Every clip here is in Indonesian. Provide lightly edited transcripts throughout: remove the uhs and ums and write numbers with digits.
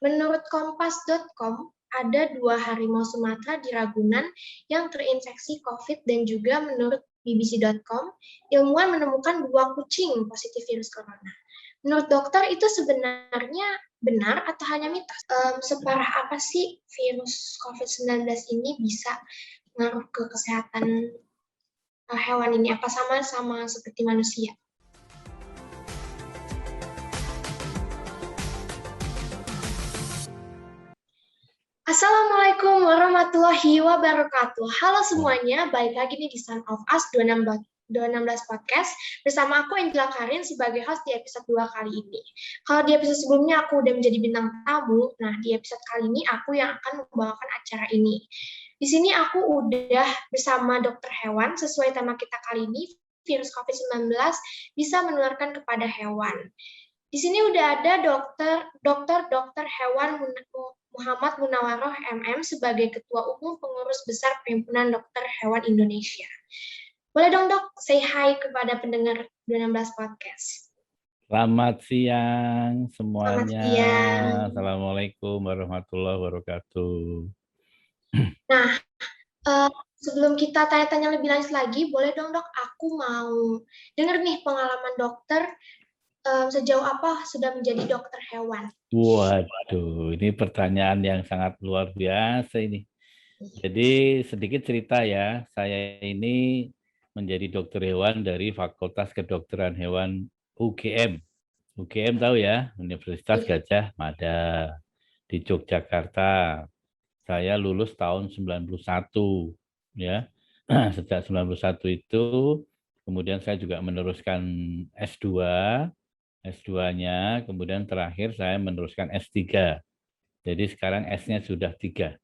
Menurut kompas.com, ada 2 harimau Sumatera di Ragunan yang terinfeksi COVID dan juga menurut bbc.com, ilmuwan menemukan 2 kucing positif virus corona. Menurut dokter itu sebenarnya benar atau hanya mitos? Separah apa sih virus COVID-19 ini bisa ngaruh ke kesehatan hewan ini? Apa sama seperti manusia? Assalamualaikum warahmatullahi wabarakatuh. Halo semuanya, balik lagi nih di Son of Us 216 Podcast bersama aku Angela Karin sebagai host di episode 2 kali ini. Kalau di episode sebelumnya aku udah menjadi bintang tamu, nah di episode kali ini aku yang akan membawakan acara ini. Di sini aku udah bersama dokter hewan sesuai tema kita kali ini, virus COVID-19 bisa menularkan kepada hewan. Di sini udah ada dokter hewan Muhammad Munawaroh MM sebagai Ketua Umum Pengurus Besar Perhimpunan Dokter Hewan Indonesia. Boleh dong dok, say hi kepada pendengar 216 Podcast. Selamat siang semuanya. Selamat siang. Assalamualaikum warahmatullahi wabarakatuh. Nah, sebelum kita tanya-tanya lebih lanjut lagi, boleh dong dok, aku mau dengar nih pengalaman dokter sejauh apa sudah menjadi dokter hewan? Waduh, ini pertanyaan yang sangat luar biasa ini. Jadi sedikit cerita ya, saya ini menjadi dokter hewan dari Fakultas Kedokteran Hewan UGM. UGM tahu ya, Universitas Gajah Mada di Yogyakarta. Saya lulus tahun 91 ya. Sejak 91 itu kemudian saya juga meneruskan S2. S2-nya, kemudian terakhir saya meneruskan S3. Jadi sekarang S-nya sudah 3.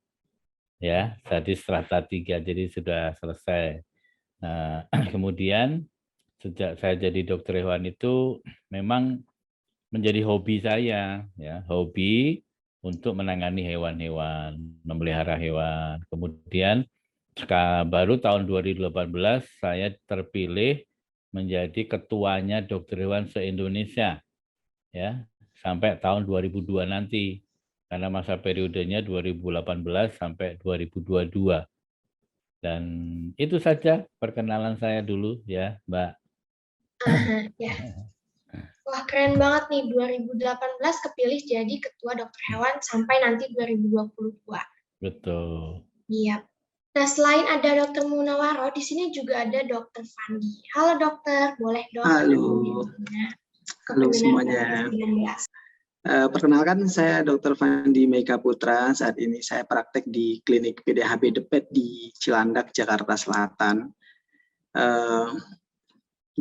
Ya, jadi strata 3, jadi sudah selesai. Nah, kemudian sejak saya jadi dokter hewan itu memang menjadi hobi saya, ya, hobi untuk menangani hewan-hewan, memelihara hewan. Kemudian baru tahun 2018 saya terpilih menjadi ketuanya dokter hewan se-Indonesia, ya, sampai tahun 2002 nanti, karena masa periodenya 2018 sampai 2022. Dan itu saja perkenalan saya dulu ya, Mbak. Ya. Wah, keren banget nih, 2018 kepilih jadi ketua dokter hewan sampai nanti 2022. Betul. Iya. Nah, selain ada dokter Munawaroh, di sini juga ada dokter Fandi. Halo dokter, boleh dong? Halo semuanya. Perkenalkan, saya Dr. Fandi Meika Putra. Saat ini saya praktek di klinik PDHB Depet di Cilandak, Jakarta Selatan.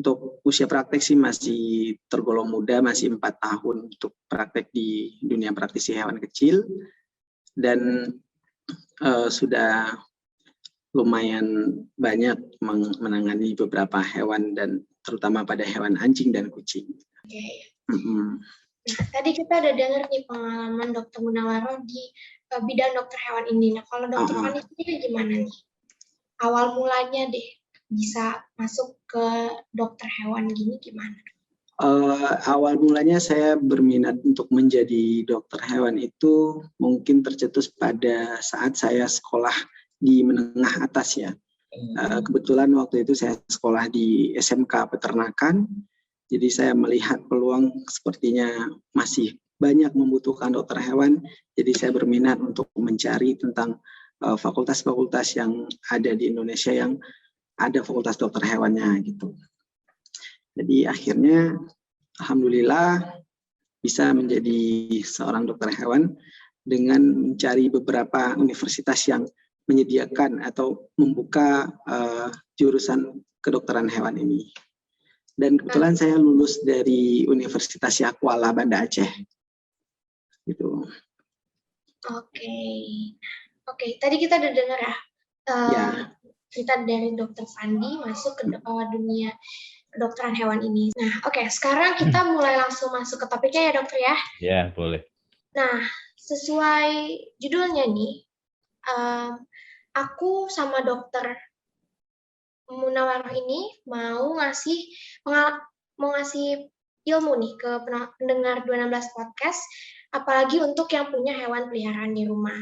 Untuk usia praktek sih masih tergolong muda, masih 4 tahun untuk praktek di dunia praktisi hewan kecil. Dan sudah lumayan banyak menangani beberapa hewan dan terutama pada hewan anjing dan kucing. Oke. Nah, tadi kita udah dengar nih pengalaman dokter Munawaroh di bidang dokter hewan ini. Nah, kalau dokter Fandi sendiri gimana nih? Awal mulanya deh bisa masuk ke dokter hewan gini gimana? Awal mulanya saya berminat untuk menjadi dokter hewan itu mungkin tercetus pada saat saya sekolah di menengah atas ya. Kebetulan waktu itu saya sekolah di SMK Peternakan, jadi saya melihat peluang sepertinya masih banyak membutuhkan dokter hewan, jadi saya berminat untuk mencari tentang fakultas-fakultas yang ada di Indonesia yang ada fakultas dokter hewannya gitu. Jadi akhirnya alhamdulillah bisa menjadi seorang dokter hewan dengan mencari beberapa universitas yang menyediakan atau membuka jurusan kedokteran hewan ini. Dan kebetulan saya lulus dari Universitas Yakuala Banda Aceh. Gitu. Oke. Tadi kita udah dengar ya, cerita dari dokter Fandi masuk ke dunia kedokteran hewan ini. Nah, oke, sekarang kita mulai langsung masuk ke topiknya ya dokter ya. Ya, boleh. Nah, sesuai judulnya nih, aku sama dokter Munawaroh ini mau ngasih ilmu nih ke pendengar 216 Podcast apalagi untuk yang punya hewan peliharaan di rumah.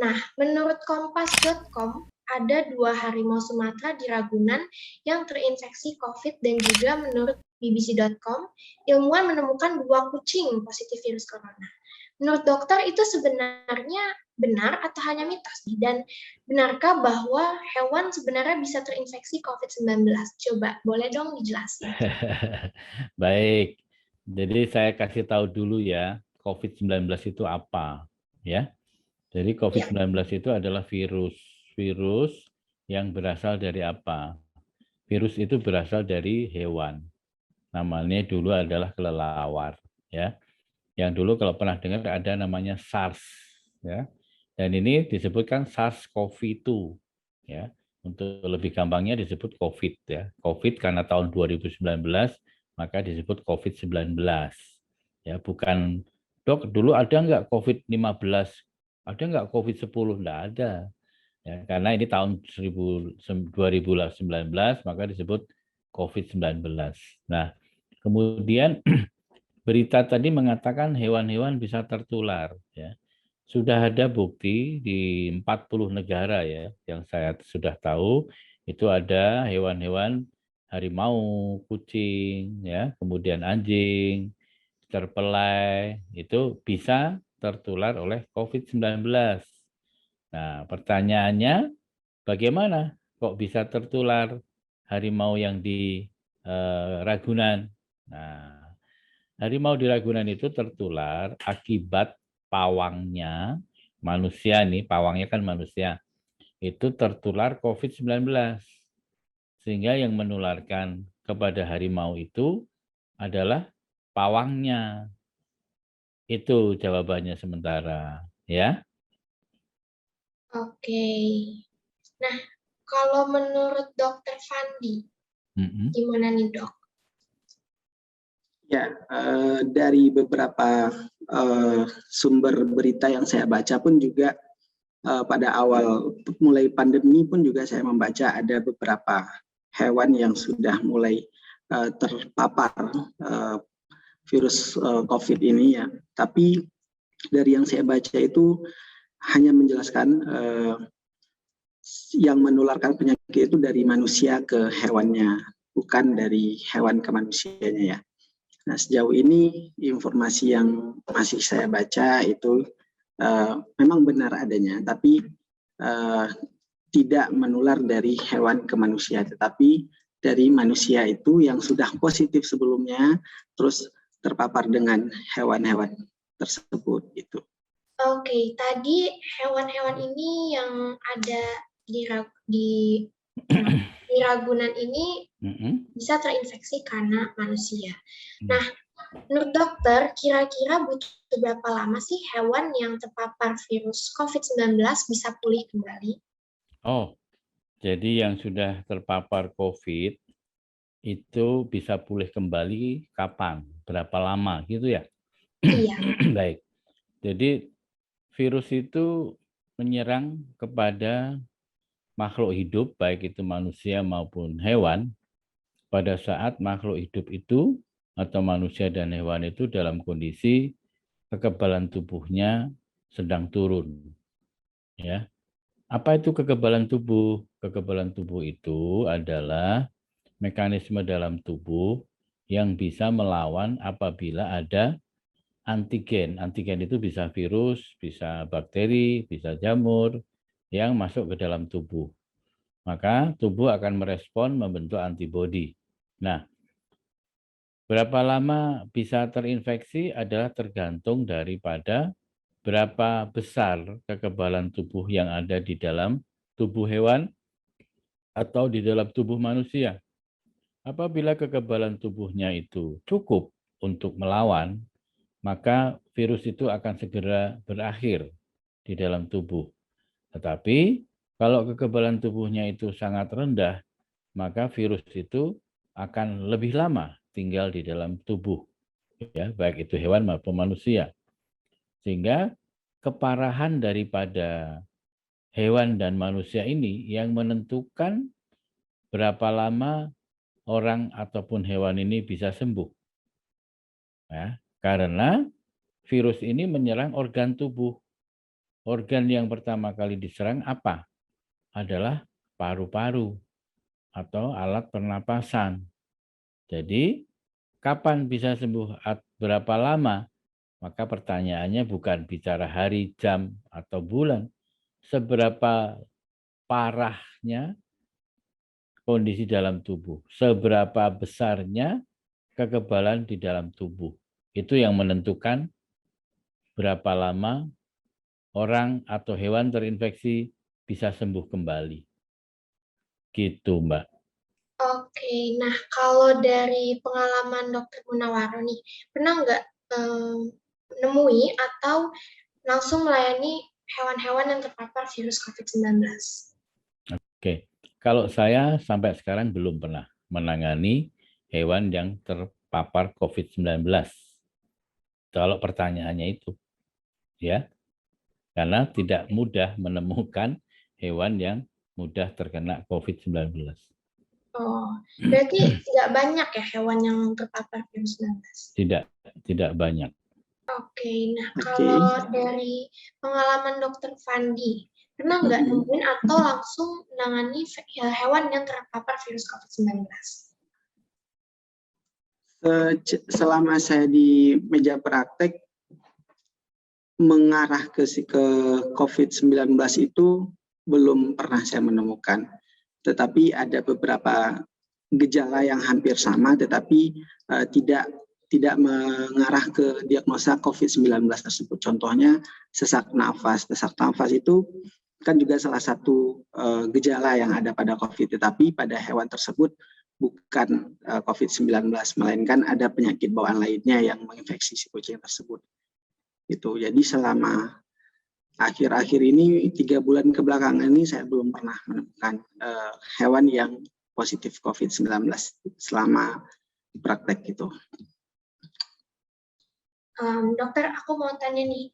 Nah, menurut kompas.com, ada 2 harimau Sumatera di Ragunan yang terinfeksi COVID dan juga menurut bbc.com, ilmuwan menemukan 2 kucing positif virus corona. Menurut dokter itu sebenarnya benar atau hanya mitos nih? Dan benarkah bahwa hewan sebenarnya bisa terinfeksi COVID-19? Coba, boleh dong dijelasin? Baik, jadi saya kasih tahu dulu ya, COVID-19 itu apa, ya. Jadi COVID-19 itu adalah virus yang berasal dari apa? Virus itu berasal dari hewan. Namanya dulu adalah kelelawar, ya. Yang dulu kalau pernah dengar ada namanya SARS, ya. Dan ini disebutkan SARS-CoV-2, ya. Untuk lebih gampangnya disebut COVID, ya. COVID karena tahun 2019 maka disebut COVID-19. Ya, bukan dok dulu ada nggak COVID-15? Ada nggak COVID-10? Nggak ada. Ya, karena ini tahun 2019 maka disebut COVID-19. Nah, kemudian berita tadi mengatakan hewan-hewan bisa tertular, ya. Sudah ada bukti di 40 negara ya yang saya sudah tahu itu ada hewan-hewan harimau, kucing, ya, kemudian anjing, terpelai itu bisa tertular oleh COVID-19. Nah, pertanyaannya bagaimana kok bisa tertular harimau yang di Ragunan? Nah, harimau di Ragunan itu tertular akibat pawangnya, manusia nih, pawangnya kan manusia, itu tertular COVID-19. Sehingga yang menularkan kepada harimau itu adalah pawangnya. Itu jawabannya sementara, ya. Oke. Nah, kalau menurut Dokter Fandi, gimana nih dok? Ya, dari beberapa sumber berita yang saya baca pun juga pada awal mulai pandemi pun juga saya membaca ada beberapa hewan yang sudah mulai terpapar virus COVID ini ya. Tapi dari yang saya baca itu hanya menjelaskan yang menularkan penyakit itu dari manusia ke hewannya, bukan dari hewan ke manusianya ya. Nah, sejauh ini informasi yang masih saya baca itu memang benar adanya, tapi tidak menular dari hewan ke manusia, tetapi dari manusia itu yang sudah positif sebelumnya, terus terpapar dengan hewan-hewan tersebut. Gitu. Oke, tadi hewan-hewan ini yang ada di Ragunan ini bisa terinfeksi karena manusia. Nah, menurut dokter, kira-kira butuh berapa lama sih hewan yang terpapar virus COVID-19 bisa pulih kembali? Oh, jadi yang sudah terpapar COVID itu bisa pulih kembali kapan? Berapa lama gitu ya? Iya. Baik. Jadi virus itu menyerang kepada makhluk hidup, baik itu manusia maupun hewan, pada saat makhluk hidup itu atau manusia dan hewan itu dalam kondisi kekebalan tubuhnya sedang turun. Ya. Apa itu kekebalan tubuh? Kekebalan tubuh itu adalah mekanisme dalam tubuh yang bisa melawan apabila ada antigen. Antigen itu bisa virus, bisa bakteri, bisa jamur yang masuk ke dalam tubuh. Maka tubuh akan merespon membentuk antibodi. Nah, berapa lama bisa terinfeksi adalah tergantung daripada berapa besar kekebalan tubuh yang ada di dalam tubuh hewan atau di dalam tubuh manusia. Apabila kekebalan tubuhnya itu cukup untuk melawan, maka virus itu akan segera berakhir di dalam tubuh. Tetapi kalau kekebalan tubuhnya itu sangat rendah, maka virus itu akan lebih lama tinggal di dalam tubuh, ya, baik itu hewan maupun manusia. Sehingga keparahan daripada hewan dan manusia ini yang menentukan berapa lama orang ataupun hewan ini bisa sembuh. Ya, karena virus ini menyerang organ tubuh. Organ yang pertama kali diserang apa? Adalah paru-paru atau alat pernapasan. Jadi, kapan bisa sembuh? Berapa lama? Maka pertanyaannya bukan bicara hari, jam, atau bulan. Seberapa parahnya kondisi dalam tubuh. Seberapa besarnya kekebalan di dalam tubuh. Itu yang menentukan berapa lama orang atau hewan terinfeksi bisa sembuh kembali. Gitu, Mbak. Oke, nah kalau dari pengalaman Dokter Munawaro nih, pernah nggak menemui atau langsung melayani hewan-hewan yang terpapar virus COVID-19? Oke, kalau saya sampai sekarang belum pernah menangani hewan yang terpapar COVID-19. Kalau pertanyaannya itu, ya, karena tidak mudah menemukan hewan yang mudah terkena COVID-19. Oh, berarti tidak banyak ya hewan yang terpapar virus 19? Tidak banyak. Oke, nah Oke. kalau dari pengalaman Dokter Fandi, pernah nggak nemuin atau langsung menangani hewan yang terpapar virus COVID-19? Selama saya di meja praktek, mengarah ke COVID-19 itu belum pernah saya menemukan. Tetapi ada beberapa gejala yang hampir sama, tetapi tidak mengarah ke diagnosa COVID-19 tersebut. Contohnya sesak nafas. Sesak nafas itu kan juga salah satu gejala yang ada pada COVID, tetapi pada hewan tersebut bukan COVID-19, melainkan ada penyakit bawaan lainnya yang menginfeksi si kucing tersebut. Itu. Jadi selama akhir-akhir ini 3 bulan kebelakangan ini saya belum pernah menemukan hewan yang positif COVID-19 selama praktek itu. Dokter, aku mau tanya nih,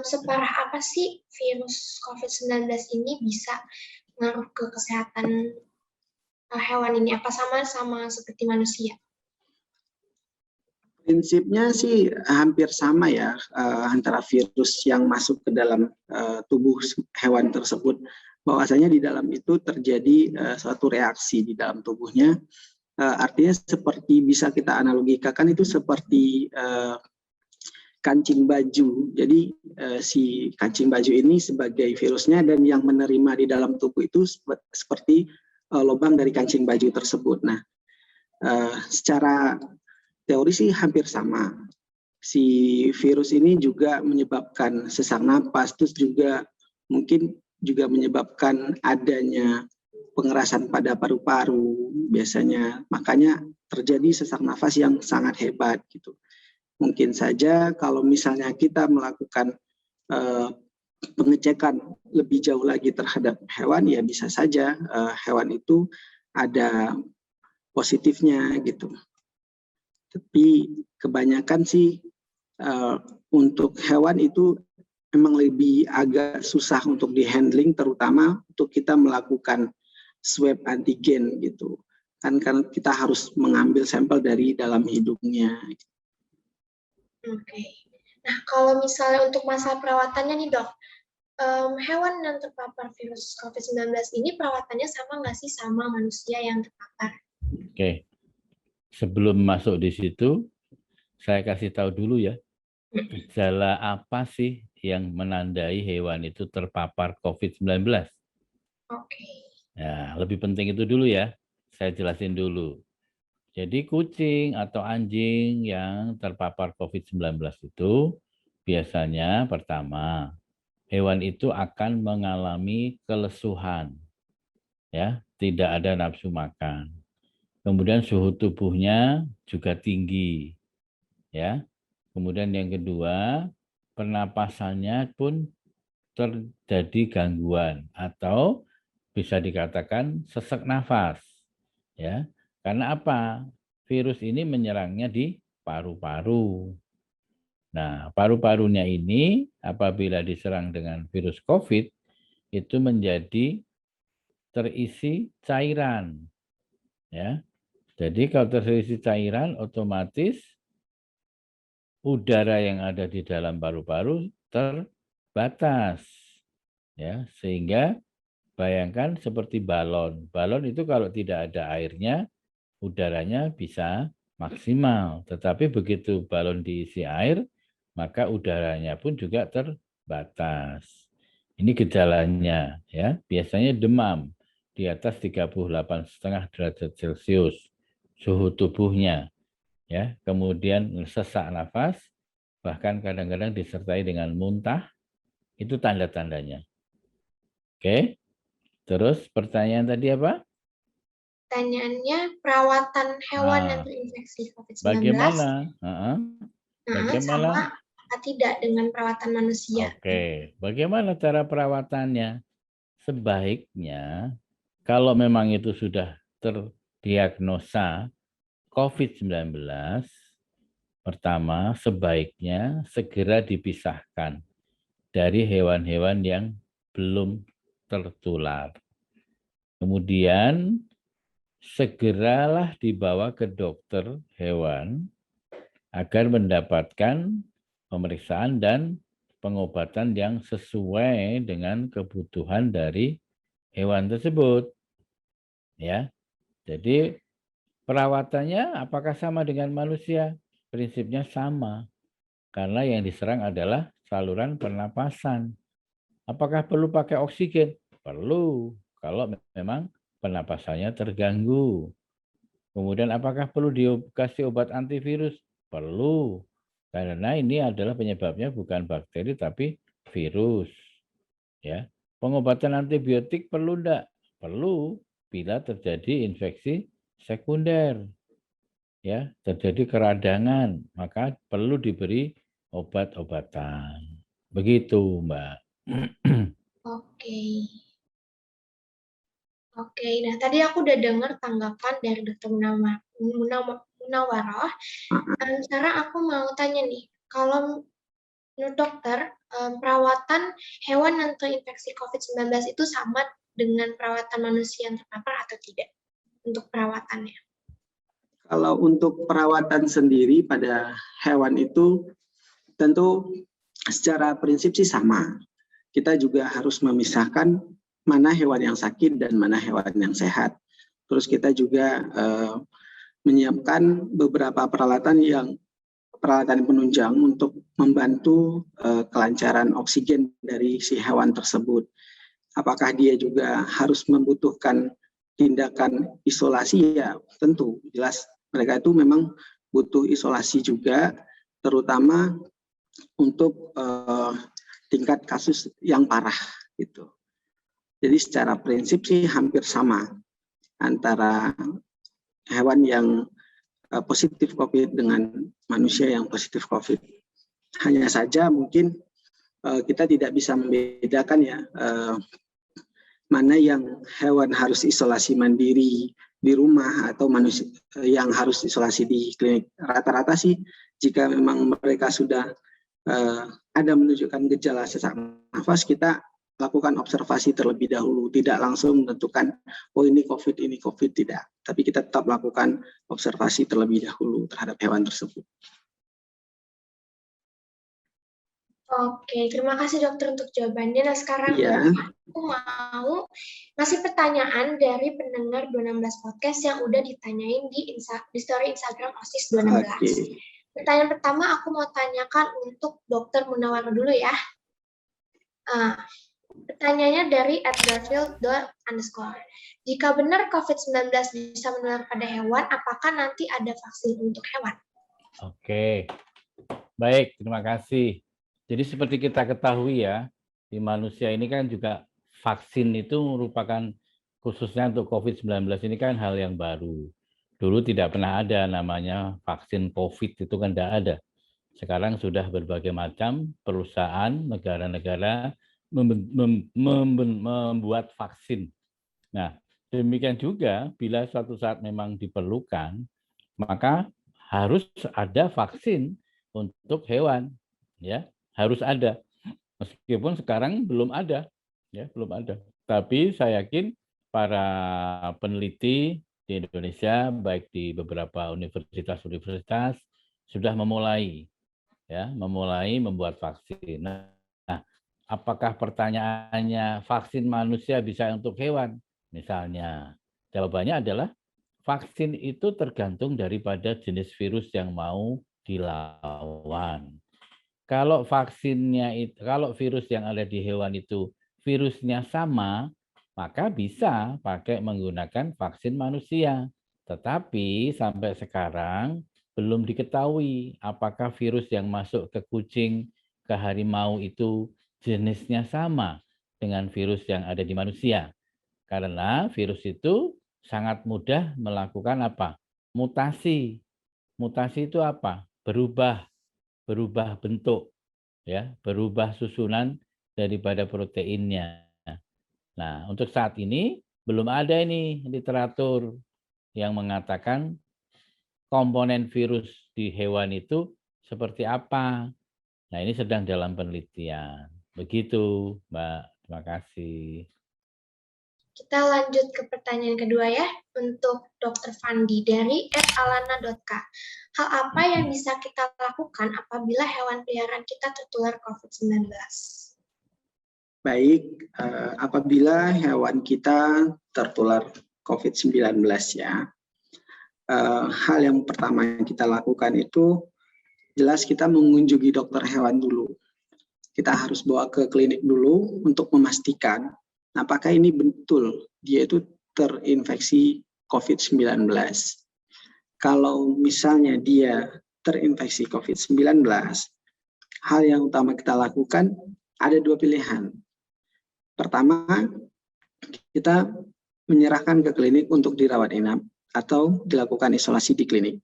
separah apa sih virus COVID-19 ini bisa ngaruh ke kesehatan hewan ini? Apa sama seperti manusia? Prinsipnya sih hampir sama ya, antara virus yang masuk ke dalam tubuh hewan tersebut. Bahwasanya di dalam itu terjadi suatu reaksi di dalam tubuhnya. Artinya seperti bisa kita analogikan itu seperti kancing baju. Jadi si kancing baju ini sebagai virusnya, dan yang menerima di dalam tubuh itu seperti lubang dari kancing baju tersebut. Nah, secara teori sih hampir sama. Si virus ini juga menyebabkan sesak napas, terus juga mungkin juga menyebabkan adanya pengerasan pada paru-paru biasanya. Makanya terjadi sesak nafas yang sangat hebat gitu. Mungkin saja kalau misalnya kita melakukan pengecekan lebih jauh lagi terhadap hewan, ya bisa saja hewan itu ada positifnya gitu. Tapi kebanyakan sih untuk hewan itu memang lebih agak susah untuk di-handling, terutama untuk kita melakukan swab antigen gitu. Kan karena kita harus mengambil sampel dari dalam hidungnya. Oke. Nah, kalau misalnya untuk masa perawatannya nih dok, hewan yang terpapar virus COVID-19 ini perawatannya sama nggak sih sama manusia yang terpapar? Oke. Sebelum masuk di situ, saya kasih tahu dulu ya, gejala apa sih yang menandai hewan itu terpapar COVID-19? Oke. Nah, lebih penting itu dulu ya, saya jelasin dulu. Jadi kucing atau anjing yang terpapar COVID-19 itu biasanya pertama, hewan itu akan mengalami kelesuhan, ya, tidak ada nafsu makan. Kemudian suhu tubuhnya juga tinggi, ya. Kemudian yang kedua, pernapasannya pun terjadi gangguan atau bisa dikatakan sesak nafas, ya. Karena apa? Virus ini menyerangnya di paru-paru. Nah, paru-parunya ini apabila diserang dengan virus COVID itu menjadi terisi cairan, ya. Jadi kalau terisi cairan otomatis udara yang ada di dalam paru-paru terbatas. Ya, sehingga bayangkan seperti balon. Balon itu kalau tidak ada airnya, udaranya bisa maksimal. Tetapi begitu balon diisi air, maka udaranya pun juga terbatas. Ini gejalanya, ya. Biasanya demam di atas 38,5 derajat Celcius suhu tubuhnya, ya. Kemudian sesak nafas, bahkan kadang-kadang disertai dengan muntah, itu tanda-tandanya. Oke. Terus pertanyaan tadi apa? Pertanyaannya, perawatan hewan yang terinfeksi COVID-19, Bagaimana? Bagaimana? sama apa tidak dengan perawatan manusia? Oke, bagaimana cara perawatannya? Sebaiknya kalau memang itu sudah terdiagnosa COVID-19, pertama sebaiknya segera dipisahkan dari hewan-hewan yang belum tertular. Kemudian segeralah dibawa ke dokter hewan agar mendapatkan pemeriksaan dan pengobatan yang sesuai dengan kebutuhan dari hewan tersebut. Ya, jadi perawatannya apakah sama dengan manusia? Prinsipnya sama, karena yang diserang adalah saluran pernapasan. Apakah perlu pakai oksigen? Perlu, kalau memang pernapasannya terganggu. Kemudian apakah perlu dikasih obat antivirus? Perlu, karena ini adalah penyebabnya bukan bakteri tapi virus. Ya, pengobatan antibiotik perlu enggak? Perlu, bila terjadi infeksi sekunder. Ya, terjadi keradangan, maka perlu diberi obat-obatan. Begitu, Mbak. Oke. Oke, nah tadi aku udah dengar tanggapan dari Dr. Munawaroh. Sekarang aku mau tanya nih, kalau menurut dokter, perawatan hewan yang terinfeksi COVID-19 itu sama dengan perawatan manusia yang terpapar atau tidak untuk perawatannya? Kalau untuk perawatan sendiri pada hewan itu tentu secara prinsip sih sama. Kita juga harus memisahkan mana hewan yang sakit dan mana hewan yang sehat. Terus kita juga menyiapkan beberapa peralatan penunjang untuk membantu kelancaran oksigen dari si hewan tersebut. Apakah dia juga harus membutuhkan tindakan isolasi? Ya tentu, jelas mereka itu memang butuh isolasi juga, terutama untuk tingkat kasus yang parah gitu. Jadi secara prinsip sih hampir sama antara hewan yang positif COVID dengan manusia yang positif COVID. Hanya saja mungkin kita tidak bisa membedakan ya mana yang hewan harus isolasi mandiri di rumah atau manusia yang harus isolasi di klinik. Rata-rata sih jika memang mereka sudah ada menunjukkan gejala sesak nafas, kita lakukan observasi terlebih dahulu, tidak langsung menentukan oh ini COVID, tidak. Tapi kita tetap lakukan observasi terlebih dahulu terhadap hewan tersebut. Oke, terima kasih dokter untuk jawabannya. Nah sekarang aku mau ngasih pertanyaan dari pendengar 216 Podcast yang udah ditanyain di story Instagram OSIS 216. Pertanyaan pertama aku mau tanyakan untuk Dr. Munawaroh dulu ya. Pertanyaannya dari @garfield__. Jika benar COVID-19 bisa menular pada hewan, apakah nanti ada vaksin untuk hewan? Oke, baik, terima kasih. Jadi seperti kita ketahui ya, di manusia ini kan juga vaksin itu merupakan khususnya untuk COVID-19 ini kan hal yang baru. Dulu tidak pernah ada namanya vaksin COVID, itu kan tidak ada. Sekarang sudah berbagai macam perusahaan, negara-negara membuat vaksin. Nah, demikian juga bila suatu saat memang diperlukan, maka harus ada vaksin untuk hewan, ya. Harus ada, meskipun sekarang belum ada, ya belum ada. Tapi saya yakin para peneliti di Indonesia, baik di beberapa universitas sudah memulai ya, memulai membuat vaksin. Nah, apakah pertanyaannya vaksin manusia bisa untuk hewan? Misalnya, jawabannya adalah vaksin itu tergantung daripada jenis virus yang mau dilawan. Kalau kalau virus yang ada di hewan itu virusnya sama, maka bisa pakai menggunakan vaksin manusia. Tetapi sampai sekarang belum diketahui apakah virus yang masuk ke kucing, ke harimau itu jenisnya sama dengan virus yang ada di manusia. Karena virus itu sangat mudah melakukan apa? Mutasi. Mutasi itu apa? Berubah bentuk, ya, berubah susunan daripada proteinnya. Nah, untuk saat ini belum ada ini literatur yang mengatakan komponen virus di hewan itu seperti apa. Nah, ini sedang dalam penelitian. Begitu, Mbak. Terima kasih. Kita lanjut ke pertanyaan kedua ya, untuk Dr. Fandi dari @alana.k. Hal apa yang bisa kita lakukan apabila hewan peliharaan kita tertular COVID-19? Baik, apabila hewan kita tertular COVID-19 ya, hal yang pertama yang kita lakukan itu jelas kita mengunjungi dokter hewan dulu. Kita harus bawa ke klinik dulu untuk memastikan apakah ini betul dia itu terinfeksi COVID-19. Kalau misalnya dia terinfeksi COVID-19, hal yang utama kita lakukan ada dua pilihan. Pertama, kita menyerahkan ke klinik untuk dirawat inap atau dilakukan isolasi di klinik.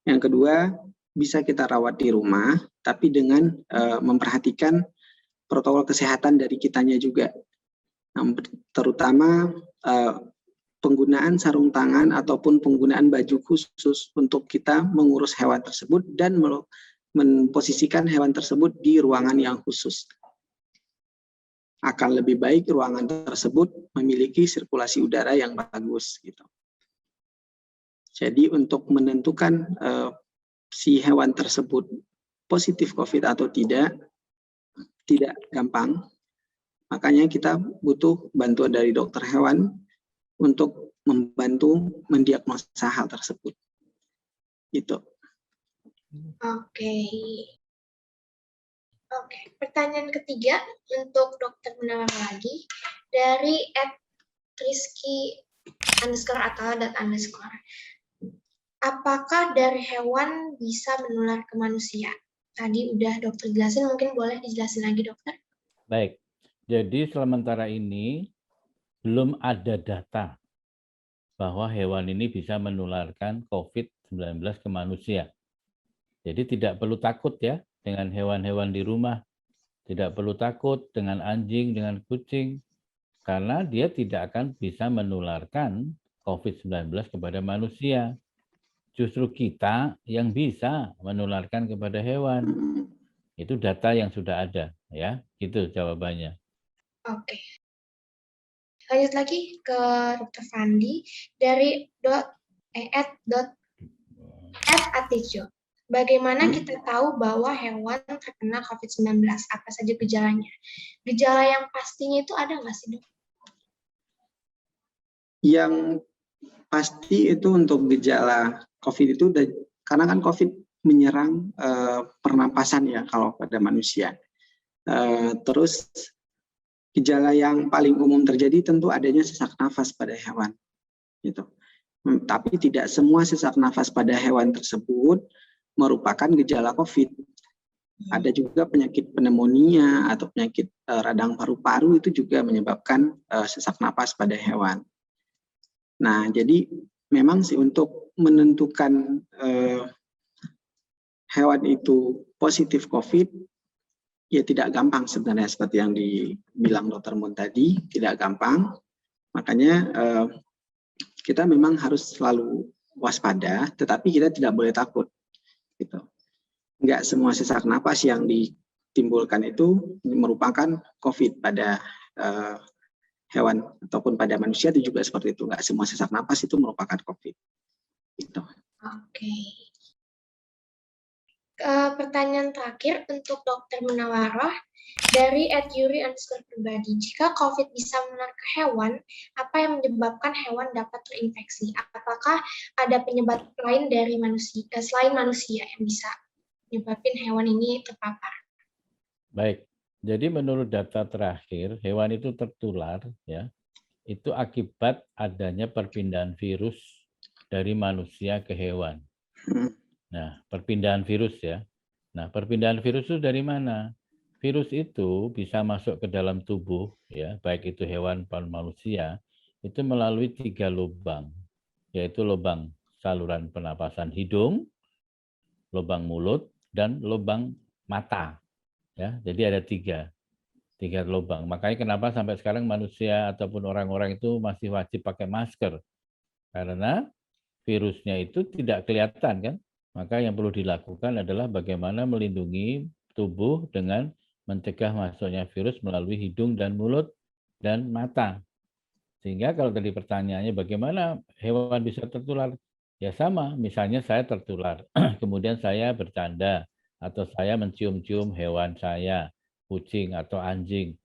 Yang kedua, bisa kita rawat di rumah, tapi dengan memperhatikan protokol kesehatan dari kitanya juga. Terutama penggunaan sarung tangan ataupun penggunaan baju khusus untuk kita mengurus hewan tersebut dan memposisikan hewan tersebut di ruangan yang khusus. Akan lebih baik ruangan tersebut memiliki sirkulasi udara yang bagus gitu. Jadi untuk menentukan si hewan tersebut positif COVID atau tidak gampang. Makanya kita butuh bantuan dari dokter hewan untuk membantu mendiagnosa hal tersebut. Gitu. Oke, pertanyaan ketiga untuk dokter Munawar lagi dari @rizky_atau _. Apakah dari hewan bisa menular ke manusia? Tadi udah dokter jelasin, mungkin boleh dijelasin lagi dokter? Baik, jadi sementara ini belum ada data bahwa hewan ini bisa menularkan COVID-19 ke manusia. Jadi tidak perlu takut ya dengan hewan-hewan di rumah. Tidak perlu takut dengan anjing, dengan kucing. Karena dia tidak akan bisa menularkan COVID-19 kepada manusia. Justru kita yang bisa menularkan kepada hewan. Itu data yang sudah ada, ya. Itu jawabannya. Oke. Lanjut lagi ke Dr. Fandi dari @atijo. Bagaimana kita tahu bahwa hewan terkena COVID-19? Apa saja gejalanya? Gejala yang pastinya itu ada nggak sih, Dok? Yang pasti itu untuk gejala COVID itu, karena kan COVID menyerang pernapasan ya kalau pada manusia. Terus gejala yang paling umum terjadi tentu adanya sesak nafas pada hewan. Gitu. Tapi tidak semua sesak nafas pada hewan tersebut merupakan gejala COVID. Ada juga penyakit pneumonia atau penyakit radang paru-paru itu juga menyebabkan sesak napas pada hewan. Nah, jadi memang sih untuk menentukan hewan itu positif COVID, ya tidak gampang sebenarnya seperti yang dibilang Dr. Mun tadi, tidak gampang. Makanya kita memang harus selalu waspada, tetapi kita tidak boleh takut. Gitu. Enggak semua sesak napas yang ditimbulkan itu merupakan COVID pada hewan ataupun pada manusia itu juga seperti itu. Enggak semua sesak napas itu merupakan COVID. Gitu. Oke. Pertanyaan terakhir untuk Dr. Munawaroh dari @yuri_pribadi. Jika COVID bisa menular ke hewan, apa yang menyebabkan hewan dapat terinfeksi? Apakah ada penyebab lain dari manusia selain manusia yang bisa menyebabkan hewan ini terpapar? Baik. Jadi menurut data terakhir, hewan itu tertular ya, itu akibat adanya perpindahan virus dari manusia ke hewan. Nah, perpindahan virus ya. Nah, perpindahan virus itu dari mana? Virus itu bisa masuk ke dalam tubuh, ya, baik itu hewan maupun manusia, itu melalui 3 lubang, yaitu lubang saluran pernapasan hidung, lubang mulut, dan lubang mata. Ya, jadi ada tiga lubang. Makanya kenapa sampai sekarang manusia ataupun orang-orang itu masih wajib pakai masker, karena virusnya itu tidak kelihatan kan. Maka yang perlu dilakukan adalah bagaimana melindungi tubuh dengan mencegah masuknya virus melalui hidung dan mulut dan mata. Sehingga kalau tadi pertanyaannya bagaimana hewan bisa tertular? Ya sama, misalnya saya tertular, kemudian saya bercanda atau saya mencium-cium hewan saya, kucing atau anjing.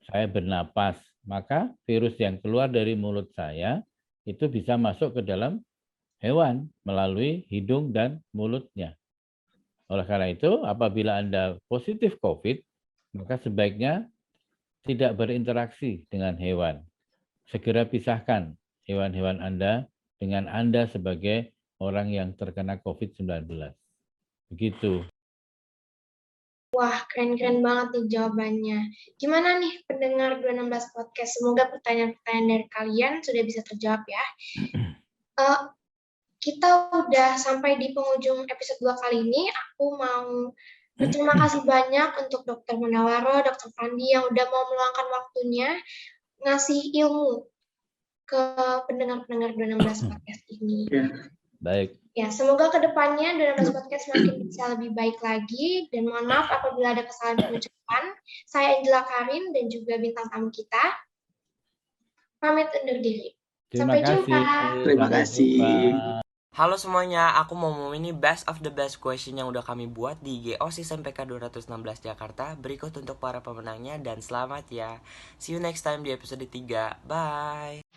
Saya bernapas, maka virus yang keluar dari mulut saya itu bisa masuk ke dalam hewan melalui hidung dan mulutnya. Oleh karena itu, apabila Anda positif COVID, maka sebaiknya tidak berinteraksi dengan hewan. Segera pisahkan hewan-hewan Anda dengan Anda sebagai orang yang terkena COVID-19. Begitu. Wah, keren-keren banget nih jawabannya. Gimana nih pendengar 216 Podcast? Semoga pertanyaan-pertanyaan dari kalian sudah bisa terjawab ya. Kita udah sampai di penghujung episode 2 kali ini. Aku mau berterima kasih banyak untuk Dr. Munawaroh, Dr. Fandi yang udah mau meluangkan waktunya ngasih ilmu ke pendengar-pendengar 216 Podcast ini. Baik. Ya, semoga kedepannya 216 Podcast makin bisa lebih baik lagi. Dan mohon maaf apabila ada kesalahan pengucapan. Saya Angela Karin dan juga bintang tamu kita. Pamit undur diri. Sampai jumpa. Terima kasih. Halo semuanya, aku mau ini best of the best question yang udah kami buat di IG OSIS MPK 216 Jakarta. Berikut untuk para pemenangnya dan selamat ya. See you next time di episode 3. Bye.